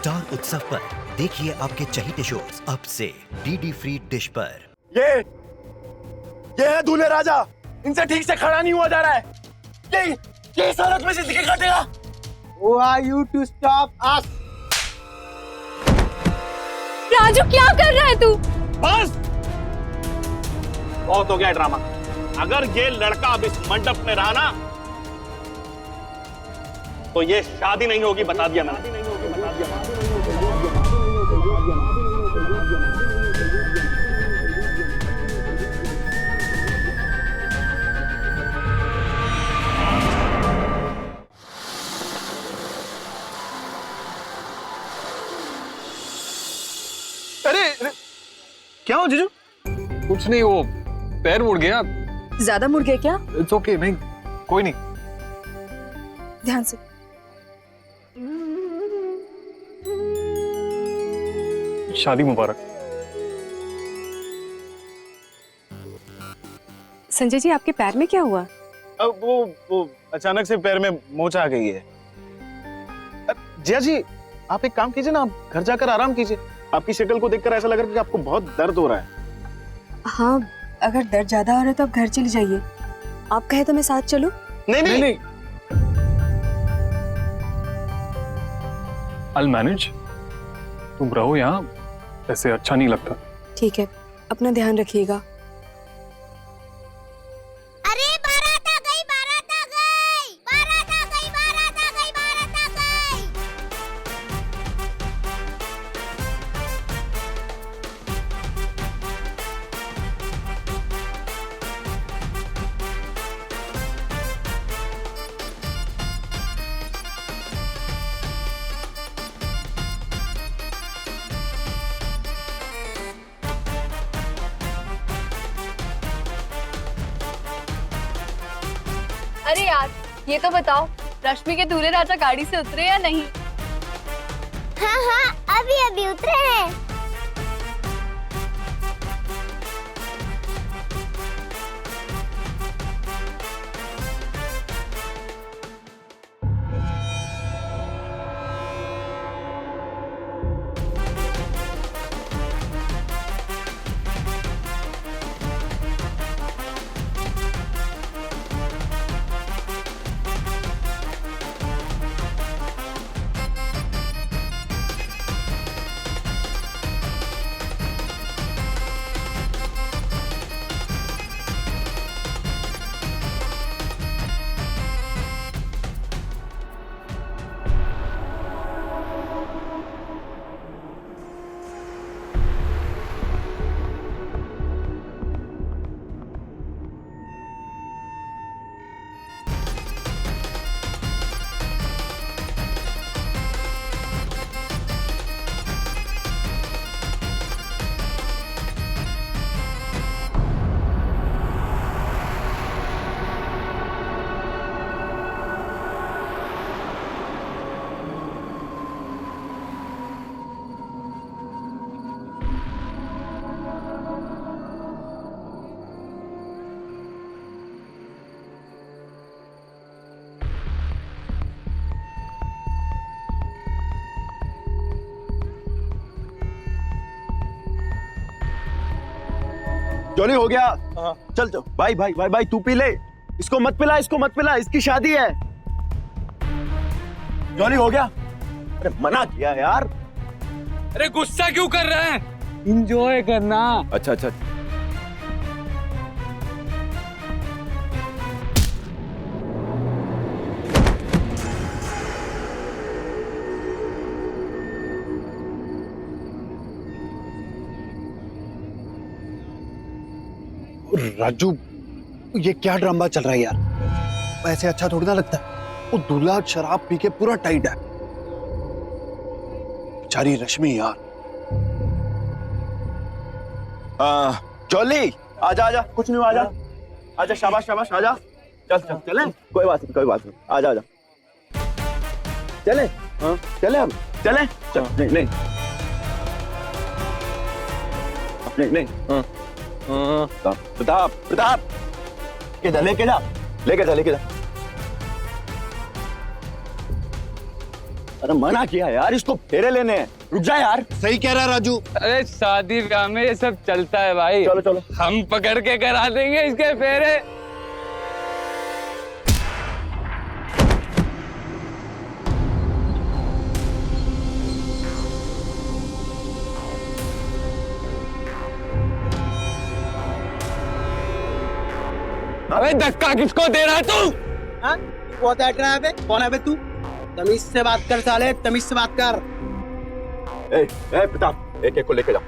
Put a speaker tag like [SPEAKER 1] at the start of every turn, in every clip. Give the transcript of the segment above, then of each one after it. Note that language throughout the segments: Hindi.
[SPEAKER 1] स्टार उत्सव पर देखिए आपके चहीते शोज अब से डीडी फ्री डिश पर।
[SPEAKER 2] ये है दूल्हे राजा, इनसे ठीक से खड़ा नहीं हुआ जा रहा है। ये इस हालत में जिंदगी काटेगा।
[SPEAKER 3] Who are you to stop us?
[SPEAKER 4] Raju क्या कर रहा है तू?
[SPEAKER 2] बस बहुत हो गया ड्रामा। अगर ये लड़का अब इस मंडप में रहा ना तो ये शादी नहीं होगी, बता दिया मैंने।
[SPEAKER 5] अरे
[SPEAKER 2] क्या हो जीजू?
[SPEAKER 5] कुछ नहीं, वो पैर मुड़ गया।
[SPEAKER 4] ज्यादा मुड़ गया क्या?
[SPEAKER 5] इट्स ओके, नहीं कोई नहीं।
[SPEAKER 4] ध्यान से।
[SPEAKER 5] शादी मुबारक।
[SPEAKER 4] संजय जी आपके पैर में क्या हुआ?
[SPEAKER 2] अब वो अचानक से पैर में मोच आ गई है। जिया जी आप एक काम कीजिए ना, आप घर जाकर आराम कीजिए। आपकी शक्ल को देखकर ऐसा लग रहा है कि आपको बहुत दर्द हो रहा है।
[SPEAKER 4] हाँ, अगर दर्द ज्यादा हो रहा है तो आप घर चली जाइए। आप कहे तो मैं साथ चलूं?
[SPEAKER 2] नहीं।
[SPEAKER 5] I'll manage। तुम रहो यहाँ, ऐसे अच्छा नहीं लगता।
[SPEAKER 4] ठीक है, अपना ध्यान रखिएगा।
[SPEAKER 6] अरे बारात आ गई, बारात आ गई, बारात आ गई, बारात आ गई, बारात आ गई।
[SPEAKER 4] अरे यार, ये तो बताओ रश्मि के दूल्हे राजा गाड़ी से उतरे या नहीं?
[SPEAKER 6] हाँ, अभी अभी उतरे हैं।
[SPEAKER 2] जॉली हो गया। चल भाई तू पी ले। इसको मत पिला, इसकी शादी है। जॉली हो गया। अरे मना किया यार।
[SPEAKER 5] अरे गुस्सा क्यों कर रहे हैं? इंजॉय करना।
[SPEAKER 2] अच्छा।
[SPEAKER 3] राजू, ये क्या ड्रामा चल रहा है यार? ऐसे अच्छा थोड़ी ना लगता है। वो दूल्हा शराब पी के पूरा टाइट है। बेचारी रश्मि यार।
[SPEAKER 2] जॉली आजा, कुछ नहीं, आजा, शाबाश, आजा। चले, कोई बात नहीं, आजा। चले, चले हम, चले। नहीं। प्रताप लेके जा।
[SPEAKER 3] अरे मना किया यार, इसको फेरे लेने हैं। रुक जा यार। सही कह रहा है राजू।
[SPEAKER 7] अरे शादी ब्याह में ये सब चलता है भाई।
[SPEAKER 3] चलो चलो,
[SPEAKER 7] हम पकड़ के करा देंगे इसके फेरे। अबे धक्का किसको दे रहा है तू?
[SPEAKER 8] हाँ? बहुत ऐट रहा है बे? कौन है बे तू? तमीज से बात कर साले, तमीज से बात कर।
[SPEAKER 3] ए प्रताप, एक एक को लेके जाओ।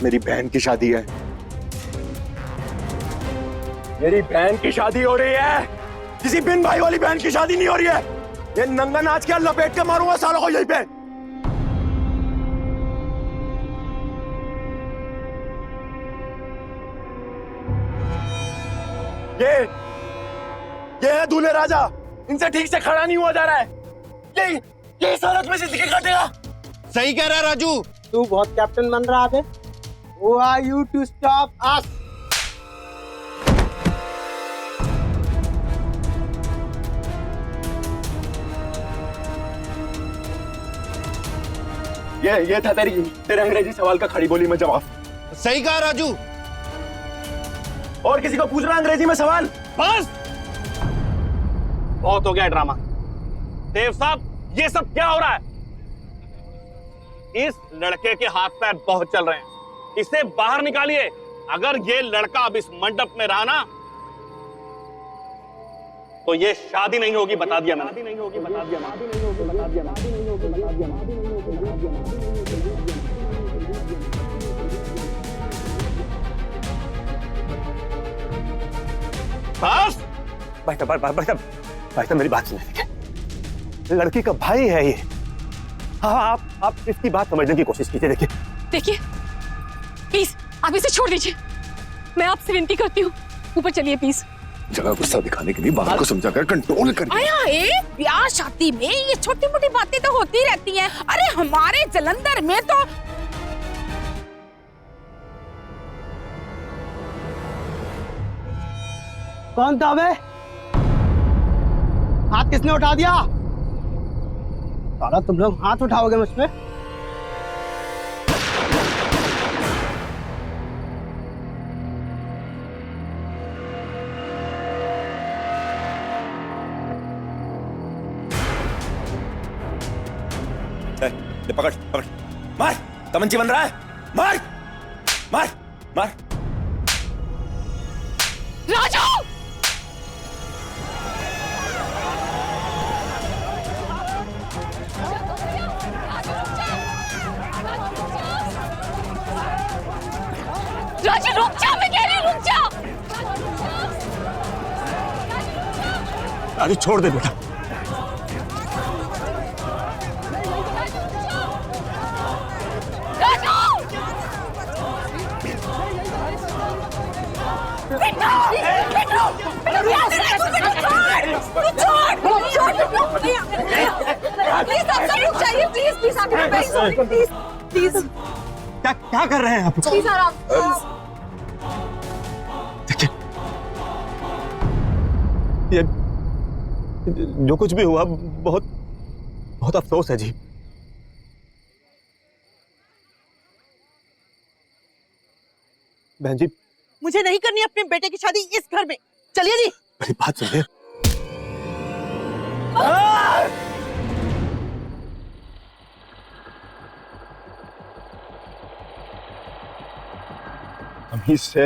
[SPEAKER 3] मेरी बहन की शादी है। मेरी बहन की शादी हो रही है, किसी बिन भाई वाली बहन की शादी नहीं हो रही है। ये नंगा नाच के लपेट के मारूंगा सालों को यहीं पे। ये है दूल्हे राजा, इनसे ठीक से खड़ा नहीं हुआ जा रहा है। ये इस हालत में जिंदगी काटेगा। सही कह रहा है राजू।
[SPEAKER 8] तू बहुत कैप्टन बन रहा है। Who are you to stop us?
[SPEAKER 3] ये था तेरे अंग्रेजी सवाल का खड़ी बोली में जवाब। सही कहा राजू। और किसी को पूछ रहा अंग्रेजी में सवाल?
[SPEAKER 2] बस बहुत हो गया ड्रामा। देव साहब, ये सब क्या हो रहा है? इस लड़के के हाथ पैर बहुत चल रहे हैं, इसे बाहर निकालिए। अगर ये लड़का अब इस मंडप में रहा ना, तो ये शादी नहीं होगी, बता दिया मैंने। बस
[SPEAKER 3] भाई साहब मेरी बात सुनिए। लड़की का भाई है ये। हाँ, आप इसकी बात समझने की कोशिश कीजिए।
[SPEAKER 9] देखिए प्लीज आप इसे छोड़ दीजिए, मैं आपसे विनती करती हूँ। ऊपर चलिए प्लीज।
[SPEAKER 3] जगह गुस्सा दिखाने के लिए बात को समझाकर कंट्रोल कर।
[SPEAKER 9] आया ब्याह शादी में ये छोटी मोटी बातें तो होती रहती हैं। अरे हमारे जलंधर में तो
[SPEAKER 8] कौन था बे? हाथ किसने उठा दिया? साला तुम लोग हाथ उठाओगे मुझ पे?
[SPEAKER 3] पकड़ मार, तमंची बन रहा है। मार मार मार।
[SPEAKER 9] राजू राजू रुक जा, मैं कह रही रुक जा।
[SPEAKER 3] अरे छोड़ दे बेटा। क्या कर रहे हैं आप?
[SPEAKER 9] प्लीज आराम।
[SPEAKER 3] देखिए, ये जो कुछ भी हुआ बहुत बहुत अफसोस है जी। बहन जी,
[SPEAKER 10] मुझे नहीं करनी अपने बेटे की शादी इस घर में। चलिए जी।
[SPEAKER 3] मेरी बात सुनिए। अभी से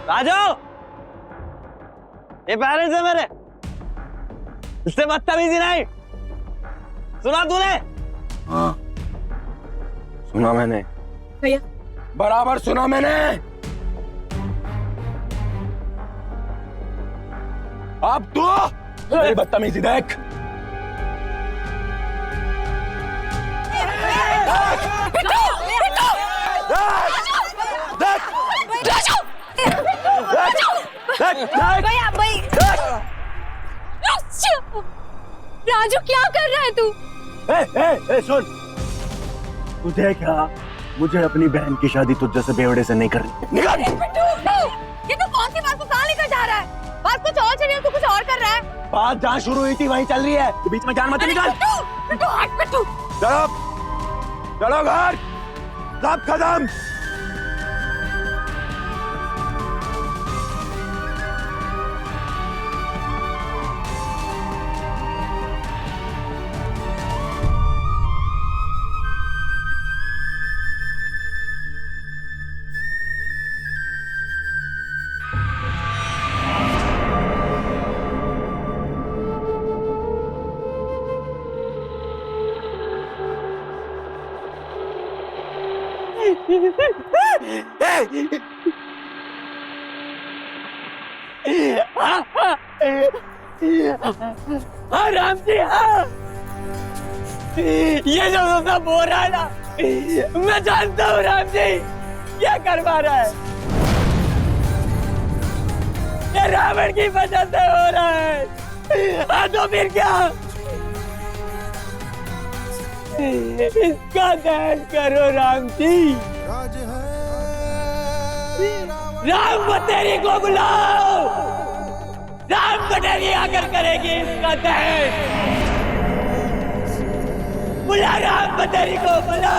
[SPEAKER 7] राजू, ये पेरेंट्स है मेरे, इससे बदतमीजी नहीं। सुना तूने?
[SPEAKER 3] हाँ सुना मैंने
[SPEAKER 9] भैया,
[SPEAKER 3] बराबर सुना मैंने। अब तू मेरी बदतमीजी देख।
[SPEAKER 9] राजू क्या कर रहा है तू?
[SPEAKER 3] ए, सुन, तुझे क्या मुझे अपनी बहन की शादी तुझ जैसे बेवड़े से नहीं करनी। निकाल।
[SPEAKER 10] ये तो कौन सी बात को कहाँ लेकर जा रहा है? बात कुछ और चल रही है, तू कुछ और कर रहा है।
[SPEAKER 3] बात जहाँ शुरू हुई थी वहीं चल रही है, तो बीच में जान मत निकाल।
[SPEAKER 10] पिट्टू हट पिट्टू।
[SPEAKER 3] चलो चलो घर, सब खत्म।
[SPEAKER 7] हाँ राम जी, हाँ ये जो सब हो रहा है ना, मैं जानता हूँ राम जी क्या करवा रहा है। ये रावण की वजह से हो रहा है। हाँ तो फिर क्या, इसका दहन करो राम जी। राम बतेरी को बुलाओ, राम बटेरी आकर करेगी इसका दहन। बुला राम बटेरी को, बुला।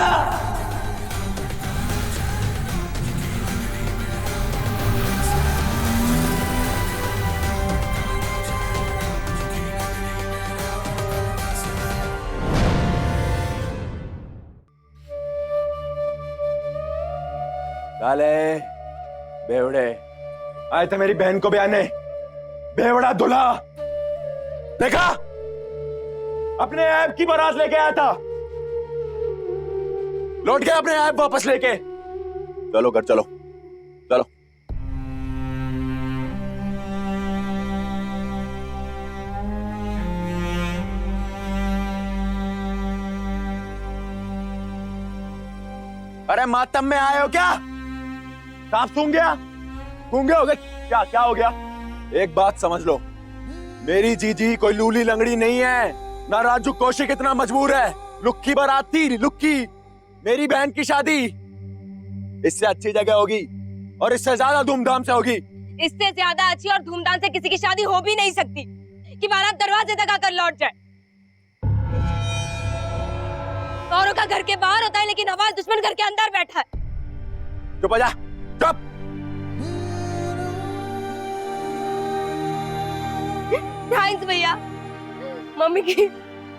[SPEAKER 3] साले बेवड़े आए थे मेरी बहन को ब्याने, बेवड़ा दूल्हा। देखा, अपने ऐब की बारात लेके आया था, लौट गया अपने ऐब वापस लेके। चलो घर चलो, चलो। अरे मातम में आए हो क्या? सांप सूंघ गया? गूंगे हो गए क्या? क्या हो गया? एक बात समझ लो, मेरी जीजी कोई लूली लंगड़ी नहीं है, ना राजू कौशिक इतना मजबूर है। लुक्की बारात थी, लुक्की। मेरी बहन की शादी इससे अच्छी जगह होगी और इससे ज्यादा धूमधाम से होगी।
[SPEAKER 6] इससे ज्यादा अच्छी और धूमधाम से किसी की शादी हो भी नहीं सकती कि बारात दरवाजे तक आकर लौट जाए। औरों का घर के बाहर होता है, लेकिन आवाज दुश्मन घर के अंदर बैठा है।
[SPEAKER 3] चुप हो जा, चुप।
[SPEAKER 6] थैंक्स भैया, मम्मी की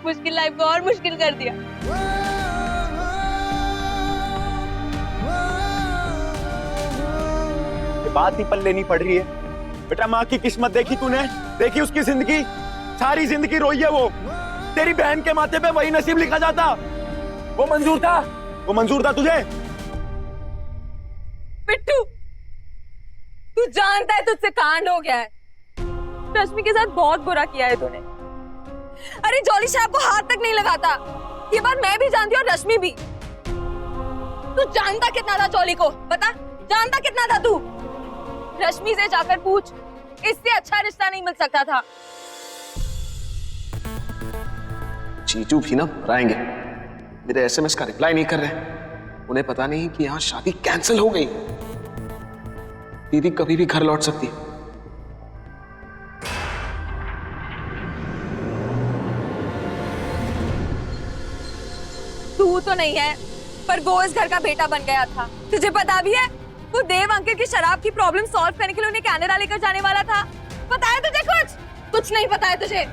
[SPEAKER 6] मुश्किल लाइफ को और मुश्किल कर दिया।
[SPEAKER 3] ये बात ही पल्ले नहीं पड़ रही है। बेटा माँ की किस्मत देखी तूने? देखी उसकी जिंदगी, सारी जिंदगी रोई है वो। तेरी बहन के माथे पे वही नसीब लिखा जाता, वो मंजूर था, वो मंजूर था तुझे।
[SPEAKER 10] पिट्टू, तू जानता है तुझसे कांड हो गया है। रश्मि के साथ बहुत बुरा किया है तूने। अरे जॉली साहब को हाथ तक नहीं लगाता, ये बात मैं भी जानती हूँ और रश्मि भी। तू जानता कितना था जॉली को? बता, जानता कितना था तू? रश्मि से जाकर पूछ, इससे अच्छा रिश्ता नहीं मिल सकता था।
[SPEAKER 11] जीजू भी ना बुलाएंगे, मेरे एसएमएस का रिप्लाई नहीं कर रहे। उन्हें पता नहीं कि यहाँ शादी कैंसिल हो गई। दीदी कभी भी घर लौट सकती है।
[SPEAKER 10] तू तो नहीं है, पर वो इस घर का बेटा बन गया था। तुझे पता भी है, वो देव अंकल की शराब की प्रॉब्लम सॉल्व करने के लिए उन्हें कनाडा लेकर जाने वाला था। पता है तुझे कुछ? कुछ नहीं पता है तुझे।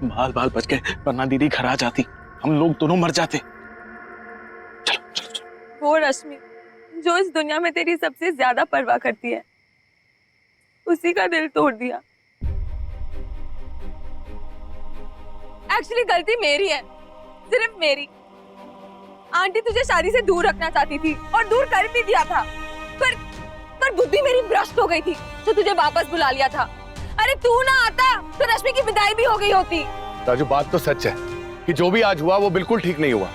[SPEAKER 11] बाल बाल बच गए, वरना दीदी घर आ जाती, हम लोग दोनों मर जाते। चलो चलो चलो।
[SPEAKER 10] वो रश्मि जो इस दुनिया में तेरी सबसे ज्यादा परवाह करती है, उसी का दिल तोड़ दिया। एक्चुअली गलती मेरी है, सिर्फ मेरी। आंटी तुझे शादी से दूर रखना चाहती थी और दूर कर भी दिया था, पर बुद्धि मेरी भ्रष्ट हो गई थी, तो तुझे वापस बुला लिया था। अरे तू ना आता तो रश्मि की विदाई भी हो गई होती।
[SPEAKER 12] राजू, बात तो सच है कि जो भी आज हुआ वो बिल्कुल ठीक नहीं हुआ।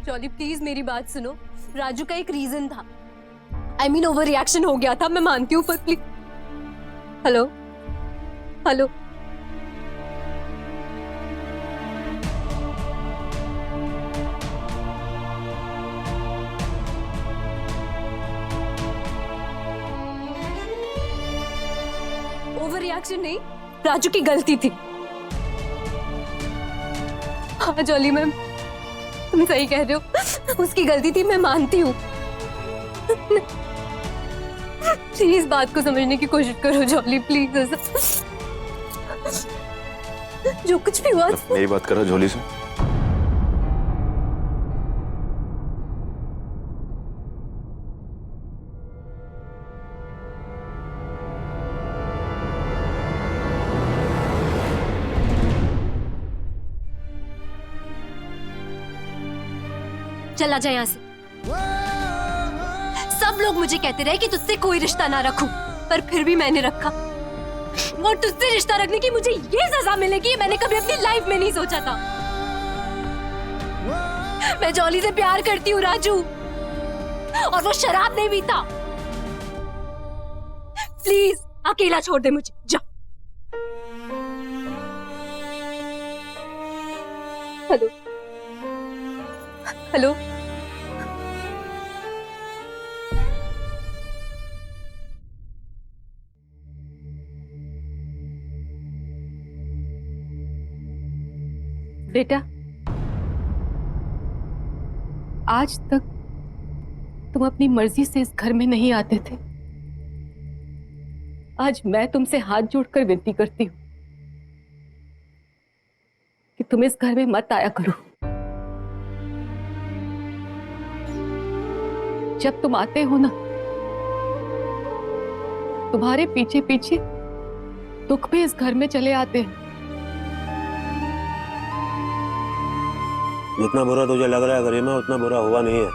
[SPEAKER 9] जॉली प्लीज मेरी बात सुनो। राजू का एक रीजन था। I mean ओवर रिएक्शन हो गया था, मैं मानती हूँ, पर please. Hello hello over reaction नहीं, राजू की गलती थी। हाँ जॉली मैम, तुम सही कह रहे हो, उसकी गलती थी, मैं मानती हूँ। प्लीज बात को समझने की कोशिश करो जॉली, प्लीज। जो कुछ भी हुआ,
[SPEAKER 3] मेरी बात करो जॉली से।
[SPEAKER 9] चला जाए यहाँ से। सब लोग मुझे कहते रहे कि तुझसे कोई रिश्ता ना रखूं, पर फिर भी मैंने रखा। और तुझसे रिश्ता रखने की मुझे ये सजा मिलेगी, मैंने कभी अपनी लाइफ में नहीं सोचा था। मैं जॉली से प्यार करती हूँ राजू, और वो शराब नहीं पीता। प्लीज अकेला छोड़ दे मुझे, जा। हेलो हेलो बेटा, आज तक तुम अपनी मर्जी से इस घर में नहीं आते थे। आज मैं तुमसे हाथ जोड़कर विनती करती हूँ कि तुम इस घर में मत आया करो। जब तुम आते हो ना, तुम्हारे पीछे पीछे दुख भी इस घर में चले आते हैं।
[SPEAKER 13] जितना बुरा तुझे लग रहा है गरिमा, उतना बुरा हुआ नहीं है।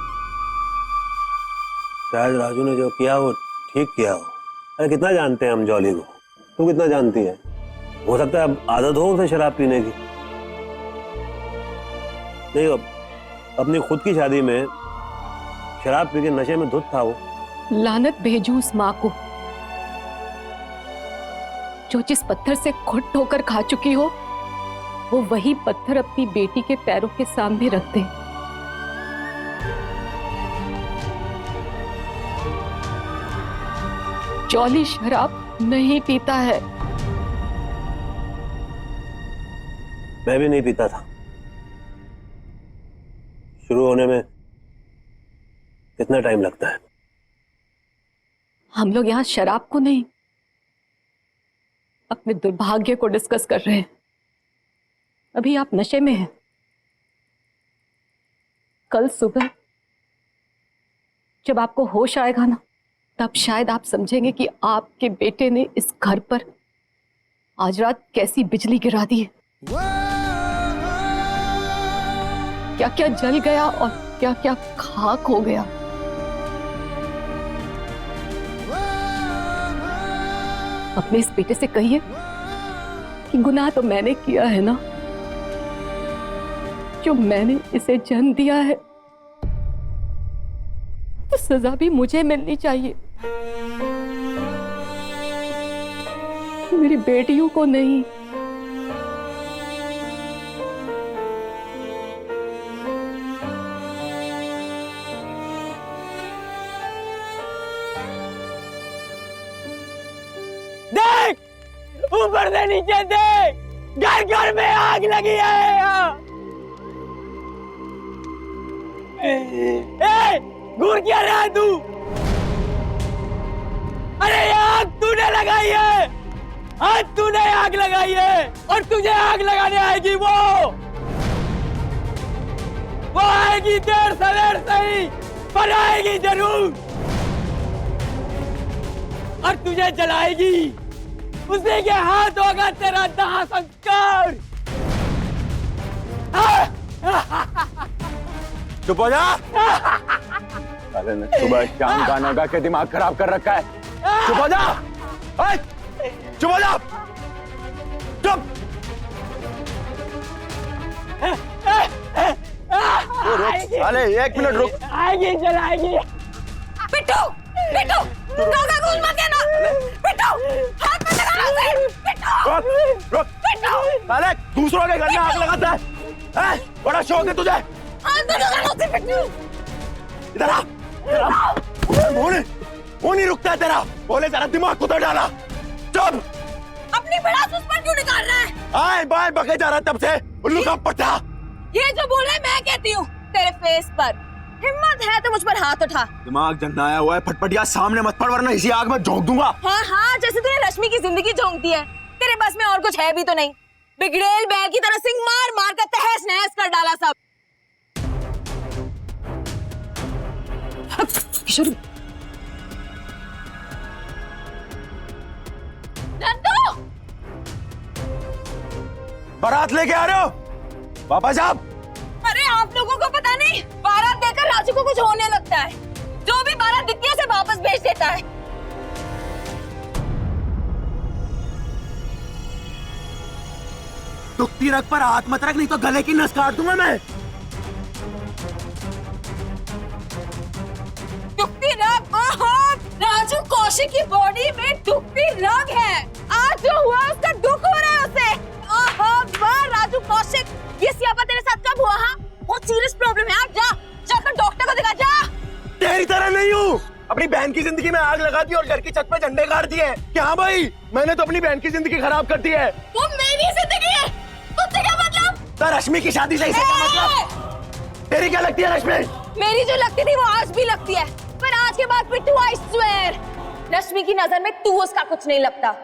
[SPEAKER 13] शायद राजू ने जो किया वो ठीक किया हो। अरे कितना जानते हैं हम जॉली को, तू कितना जानती है? हो सकता है अब आदत हो उसे शराब पीने की। नहीं, अपनी खुद की शादी में शराब पी के नशे में धुत था वो।
[SPEAKER 9] लानत भेजू उस माँ को जो जिस पत्थर से खुद ठोकर खा चुकी हो, वो वही पत्थर अपनी बेटी के पैरों के सामने रख दे। जॉली शराब नहीं पीता है।
[SPEAKER 13] मैं भी नहीं पीता था। शुरू होने में कितना टाइम लगता है?
[SPEAKER 9] हम लोग यहाँ शराब को नहीं, अपने दुर्भाग्य को डिस्कस कर रहे हैं। अभी आप नशे में हैं। कल सुबह जब आपको होश आएगा ना, तब शायद आप समझेंगे कि आपके बेटे ने इस घर पर आज रात कैसी बिजली गिरा दी है। क्या क्या जल गया और क्या क्या खाक हो गया। अपने इस बेटे से कहिए कि गुनाह तो मैंने किया है ना, जो मैंने इसे जन्म दिया है, तो सजा भी मुझे मिलनी चाहिए, मेरी बेटियों को नहीं।
[SPEAKER 7] देख, ऊपर से नीचे देख, घर घर में आग लगी है यहाँ। घूर क्या रहा है तू? अरे ये आग तूने लगाई है, आज तूने आग लगाई है, और तुझे आग लगाने आएगी वो आएगी देर सवेर सही, पर आएगी जरूर, और तुझे जलाएगी। उसी के हाथ होगा तेरा दाह संस्कार।
[SPEAKER 3] चुप हो जा। अरे ने सुबह शाम गाना गा के दिमाग खराब कर रखा है। चुप हो जा। चुप हो जा। चुप। अरे 1 मिनट रुक।
[SPEAKER 7] आएगी चल आएगी।
[SPEAKER 10] पिट्टू पिट्टू धोखा घूस मत देना पिट्टू हाथ मत लगाना उसे पिट्टू
[SPEAKER 3] रुक रुक
[SPEAKER 10] पिट्टू
[SPEAKER 3] साले दूसरों के घर में आग लगाता है हैं? बड़ा शौक है तुझे।
[SPEAKER 10] हाथ मत लगाना उसे पिट्टू
[SPEAKER 3] इधर आ वो नहीं रुकता है तेरा। बोले जरा दिमाग को तो डाला। चुप।
[SPEAKER 10] अपनी भड़ास उस पर क्यों निकाल रहा है?
[SPEAKER 3] आए बाएं बके जा रहा है तब से। उल्लू का पट्टा।
[SPEAKER 10] ये जो बोल रहा है मैं कहती हूँ तेरे फेस पर हिम्मत है तो मुझ पर हाथ उठा।
[SPEAKER 3] दिमाग जंडाया हुआ है फटफटिया सामने मत पड़ वरना इसी आग में झोंक दूंगा।
[SPEAKER 10] हाँ हाँ जैसे तूने रश्मि की जिंदगी झोंक दी है तेरे बस में और कुछ है भी तो नहीं। बिगड़ेल बैल की तरह सिंह मार मार कर तहस नहस कर डाला सब। किशोर नंदू
[SPEAKER 3] बारात लेके आ रहे हो बाबा साहब?
[SPEAKER 10] अरे आप लोगों को पता नहीं बारात देकर राजू को कुछ होने लगता है। जो भी बारात दिखती है उसे वापस भेज देता है।
[SPEAKER 3] दुखती रख पर हाथ मत रख नहीं तो गले की नस काट दूंगा मैं।
[SPEAKER 10] दुखती रग राजू कौशिक की बॉडी में दुखती रग है। आज जो हुआ उसका दुख हो रहा है उसे। वाह राजू कौशिक ये सियापा तेरे साथ कब हुआ? हाँ बहुत सीरियस प्रॉब्लम है। जा जाकर डॉक्टर को दिखा जा।
[SPEAKER 3] तेरी तरह नहीं हूँ। अपनी बहन की जिंदगी में आग लगा दी और घर की छत पे झंडे गाड़ दिए। क्या भाई मैंने तो अपनी बहन की जिंदगी खराब कर दी है।
[SPEAKER 10] वो मेरी जिंदगी है तुझसे क्या मतलब?
[SPEAKER 3] तो रश्मि की शादी से क्या मतलब? तेरी क्या लगती है रश्मि?
[SPEAKER 10] मेरी जो लगती थी वो आज भी लगती है पर आज के बाद पिट्टू आई स्वेयर रश्मि की नजर में तू उसका कुछ नहीं लगता।